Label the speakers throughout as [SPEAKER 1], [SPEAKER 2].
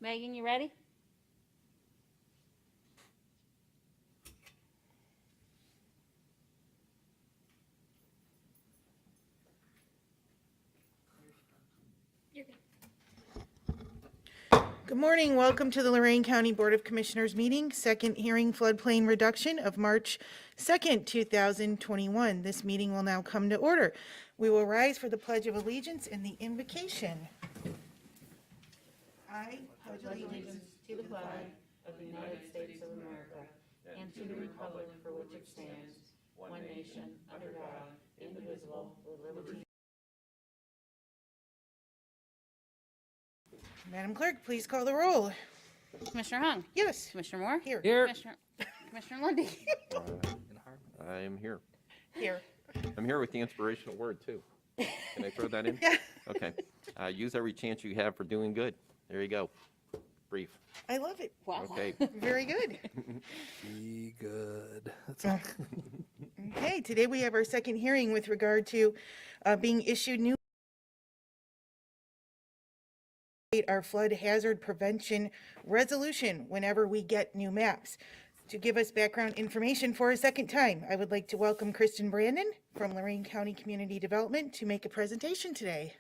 [SPEAKER 1] Megan, you ready?
[SPEAKER 2] Good morning. Welcome to the Lorain County Board of Commissioners meeting, second hearing floodplain reduction of March 2nd, 2021. This meeting will now come to order. We will rise for the Pledge of Allegiance and the invocation. I pledge allegiance
[SPEAKER 1] To the flag of the United States of America and to the republic for which it stands, one nation, under God, indivisible, with liberty.
[SPEAKER 2] Madam Clerk, please call the roll.
[SPEAKER 1] Commissioner Hung?
[SPEAKER 2] Yes.
[SPEAKER 1] Commissioner Moore?
[SPEAKER 2] Here.
[SPEAKER 1] Commissioner Lundy?
[SPEAKER 3] I'm here.
[SPEAKER 2] Here.
[SPEAKER 3] I'm here with the inspirational word, too. Can I throw that in?
[SPEAKER 2] Yeah.
[SPEAKER 3] Okay. Use every chance you have for doing good. There you go. Brief.
[SPEAKER 2] I love it.
[SPEAKER 1] Wow.
[SPEAKER 3] Okay.
[SPEAKER 2] Very good.
[SPEAKER 4] Be good.
[SPEAKER 2] Okay, today we have our second hearing with regard to being issued new our flood hazard prevention resolution whenever we get new maps. To give us background information for a second time, I would like to welcome Kristen Brandon from Lorain County Community Development to make a presentation today.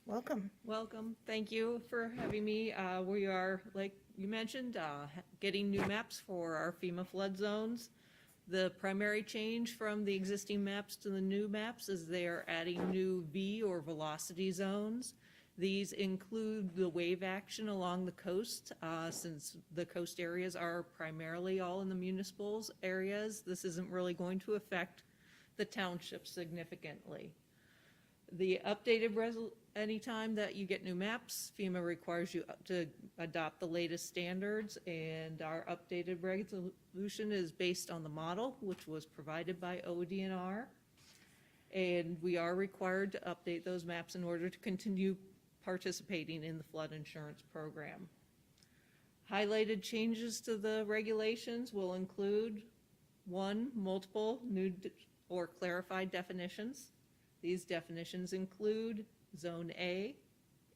[SPEAKER 2] Welcome.
[SPEAKER 5] Welcome. Thank you for having me. We are, like you mentioned, getting new maps for our FEMA flood zones. The primary change from the existing maps to the new maps is they are adding new V or velocity zones. These include the wave action along the coast. Since the coast areas are primarily all in the municipals areas, this isn't really going to affect the township significantly. The updated anytime that you get new maps, FEMA requires you to adopt the latest standards, and our updated resolution is based on the model, which was provided by ODNR. And we are required to update those maps in order to continue participating in the flood insurance program. Highlighted changes to the regulations will include: 1, multiple new or clarified definitions. These definitions include Zone A,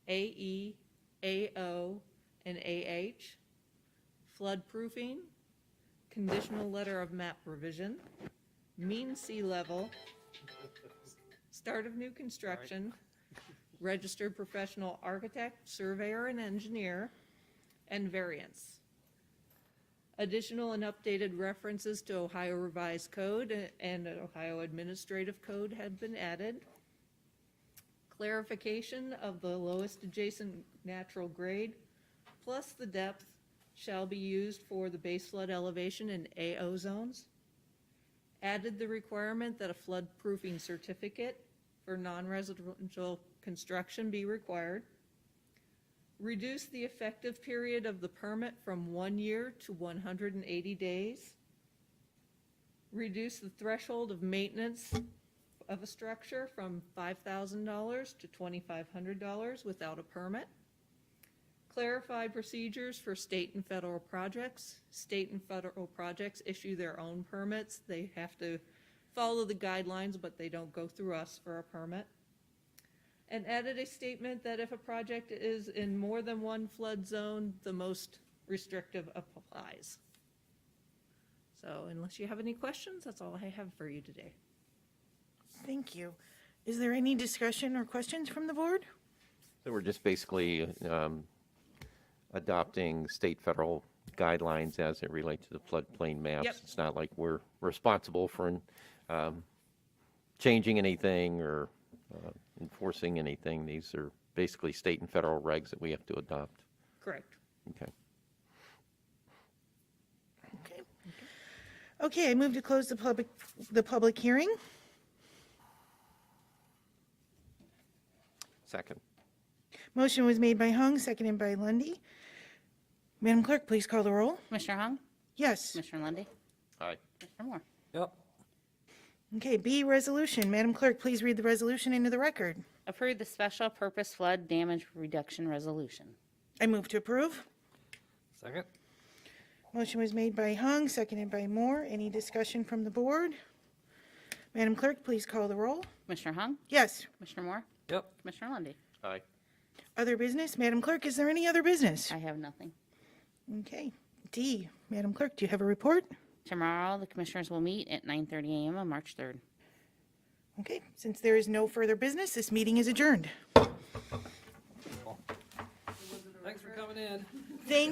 [SPEAKER 5] AE, AO, and AH, flood proofing, conditional letter of map revision, mean sea level, start of new construction, registered professional architect, surveyor, and engineer, and variance. Additional and updated references to Ohio Revised Code and Ohio Administrative Code had been added. Clarification of the lowest adjacent natural grade plus the depth shall be used for the base flood elevation in AO zones. Added the requirement that a flood proofing certificate for non-residential construction be required. Reduce the effective period of the permit from 1 year to 180 days. Reduce the threshold of maintenance of a structure from $5,000 to $2,500 without a permit. Clarify procedures for state and federal projects. State and federal projects issue their own permits. They have to follow the guidelines, but they don't go through us for a permit. And added a statement that if a project is in more than one flood zone, the most restrictive applies. So unless you have any questions, that's all I have for you today.
[SPEAKER 2] Thank you. Is there any discussion or questions from the board?
[SPEAKER 3] So we're just basically adopting state, federal guidelines as it relates to the floodplain maps.
[SPEAKER 5] Yep.
[SPEAKER 3] It's not like we're responsible for changing anything or enforcing anything. These are basically state and federal regs that we have to adopt.
[SPEAKER 5] Correct.
[SPEAKER 3] Okay.
[SPEAKER 2] Okay. Okay, I move to close the public hearing.
[SPEAKER 3] Second.
[SPEAKER 2] Motion was made by Hung, seconded by Lundy. Madam Clerk, please call the roll.
[SPEAKER 1] Commissioner Hung?
[SPEAKER 2] Yes.
[SPEAKER 1] Commissioner Lundy?
[SPEAKER 3] Aye.
[SPEAKER 1] Commissioner Moore?
[SPEAKER 4] Yep.
[SPEAKER 2] Okay, B, resolution. Madam Clerk, please read the resolution into the record.
[SPEAKER 1] Approve the special purpose flood damage reduction resolution.
[SPEAKER 2] I move to approve.
[SPEAKER 4] Second.
[SPEAKER 2] Motion was made by Hung, seconded by Moore. Any discussion from the board? Madam Clerk, please call the roll.
[SPEAKER 1] Commissioner Hung?
[SPEAKER 2] Yes.
[SPEAKER 1] Commissioner Moore?
[SPEAKER 4] Yep.
[SPEAKER 1] Commissioner Lundy.
[SPEAKER 3] Aye.
[SPEAKER 2] Other business? Madam Clerk, is there any other business?
[SPEAKER 1] I have nothing.
[SPEAKER 2] Okay. D, Madam Clerk, do you have a report?
[SPEAKER 1] Tomorrow, the commissioners will meet at 9:30 a.m. on March 3rd.
[SPEAKER 2] Okay, since there is no further business, this meeting is adjourned.
[SPEAKER 4] Thanks for coming in.
[SPEAKER 2] Thank